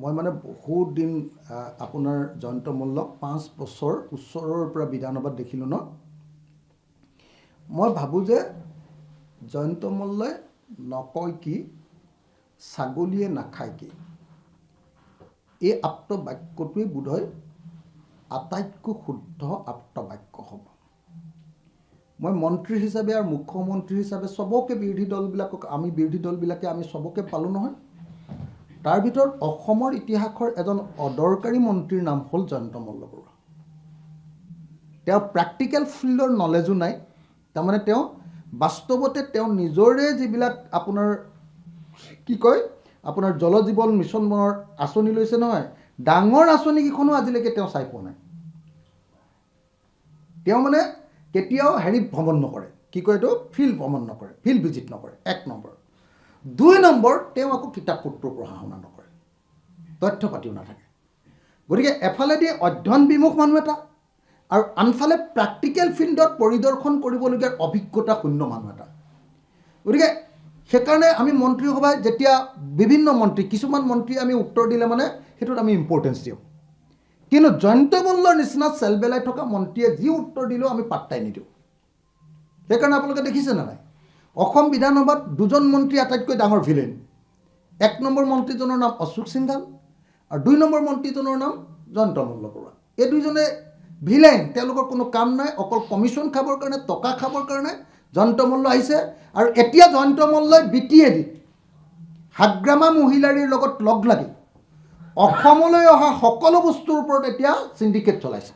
মই মানে বহুত দিন আপোনাৰ জয়ন্ত মল্লক 5 বছৰ ওচৰৰ পৰা বিধানসভাত দেখিলোঁ ন। মই ভাবোঁ যে জয়ন্ত মল্লই নকয় কি ছাগলীয়ে নাখায় কি, এই আপ্ত বাক্যটোৱেই বোধহয় আটাইতকৈ শুদ্ধ আপ্ত বাক্য হ'ব। মই মন্ত্ৰী হিচাপে আৰু মুখ্যমন্ত্ৰী হিচাপে চবকে আমি বিৰোধী দলবিলাকে আমি চবকে পালোঁ নহয়। তাৰ ভিতৰত অসমৰ ইতিহাসৰ এজন অদৰকাৰী মন্ত্ৰীৰ নাম হ'ল জয়ন্ত মল্ল বৰুৱা। তেওঁ প্ৰেক্টিকেল ফিল্ডৰ নলেজো নাই, তাৰমানে তেওঁ বাস্তৱতে তেওঁ নিজৰে যিবিলাক আপোনাৰ কি কয় আপোনাৰ জল জীৱন মিছনৰ আঁচনি লৈছে নহয়, ডাঙৰ আঁচনিকেইখনো আজিলৈকে তেওঁ চাই পোৱা নাই। তেওঁ মানে কেতিয়াও ভ্ৰমণ নকৰে, কি কয় এইটো ফিল্ড ভ্ৰমণ নকৰে, ফিল্ড ভিজিট নকৰে, 1 নম্বৰ। 2 নম্বৰ, তেওঁ আকৌ কিতাপ পত্ৰ পঢ়া শুনা নকৰে, তথ্য পাতিও নাথাকে। গতিকে এফালেদি অধ্যয়ন বিমুখ মানুহ এটা আৰু আনফালে প্ৰেক্টিকেল ফিল্ডত পৰিদৰ্শন কৰিবলগীয়া অভিজ্ঞতা শূন্য মানুহ এটা। গতিকে সেইকাৰণে আমি মন্ত্ৰীসভাই যেতিয়া বিভিন্ন মন্ত্ৰী, কিছুমান মন্ত্ৰী আমি উত্তৰ দিলে মানে সেইটোত আমি ইম্পৰ্টেঞ্চ দিওঁ, কিন্তু জয়ন্ত মল্লৰ নিচিনা চেলবেলাই থকা মন্ত্ৰীয়ে যি উত্তৰ দিলেও আমি পাত্তাই নিদিওঁ। সেইকাৰণে আপোনালোকে দেখিছেনে নাই, অসম বিধানসভাত 2জন মন্ত্ৰী আটাইতকৈ ডাঙৰ ভিলেন। 1 নম্বৰ মন্ত্ৰীজনৰ নাম অশোক সিংঘাল আৰু 2 নম্বৰ মন্ত্ৰীজনৰ নাম জয়ন্ত মল্ল বৰুৱা। এই 2জনে ভিলেন, তেওঁলোকৰ কোনো কাম নাই, অকল কমিশ্যন খাবৰ কাৰণে, টকা খাবৰ কাৰণে জয়ন্ত মল্ল আহিছে। আৰু এতিয়া জয়ন্ত মল্লই BTAD হাগ্ৰামা মহিলাৰীৰ লগত লগ লাগি অসমলৈ অহা সকলো বস্তুৰ ওপৰত এতিয়া চিণ্ডিকেট চলাইছে।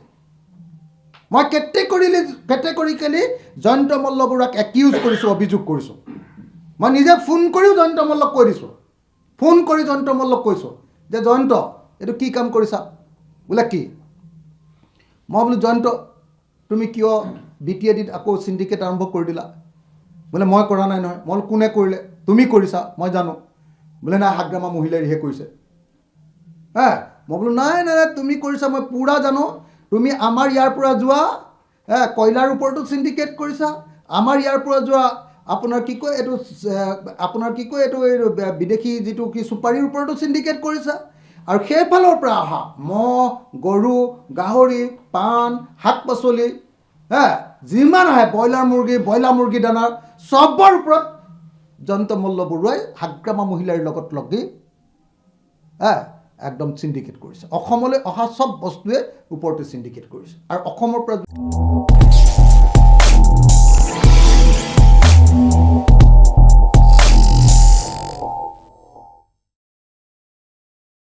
মই কেটেগৰিকেলি জয়ন্ত মল্ল বৰুৱাক একিউজ কৰিছোঁ, অভিযোগ কৰিছোঁ। মই নিজে ফোন কৰিও জয়ন্ত মল্লক কৈ দিছোঁ, ফোন কৰি জয়ন্ত মল্লক কৈছোঁ যে জয়ন্ত এইটো কি কাম কৰিছা? বোলে কি? মই বোলো জয়ন্ত তুমি কিয় BTADত আকৌ চিণ্ডিকেট আৰম্ভ কৰি দিলা? বোলে মই কৰা নাই নহয়। মই কোনে কৰিলে? তুমি কৰিছা, মই জানো। বোলে নাই, হাগ্ৰামা মহিলাৰীহে কৰিছে। মই বোলো নাই নাই তুমি কৰিছা, মই পুৰা জানো। তুমি আমাৰ ইয়াৰ পৰা যোৱা কয়লাৰ ওপৰতো চিণ্ডিকেট কৰিছা, আমাৰ ইয়াৰ পৰা যোৱা আপোনাৰ কি কয় এইটো বিদেশী যিটো কি চুপাৰীৰ ওপৰতো চিণ্ডিকেট কৰিছা, আৰু সেইফালৰ পৰা অহা মহ, গৰু, গাহৰি, পাণ, শাক পাচলি যিমান আহে, ব্ৰইলাৰ মুৰ্গী দানাৰ চবৰ ওপৰত জয়ন্ত মল্ল বৰুৱাই হাগ্ৰামা মহিলাৰ লগত লাগি একদম চিণ্ডিকেট কৰিছে। অসমলৈ অহা চব বস্তুৱে ওপৰতে চিণ্ডিকেট কৰিছে। আৰু অসমৰ পৰা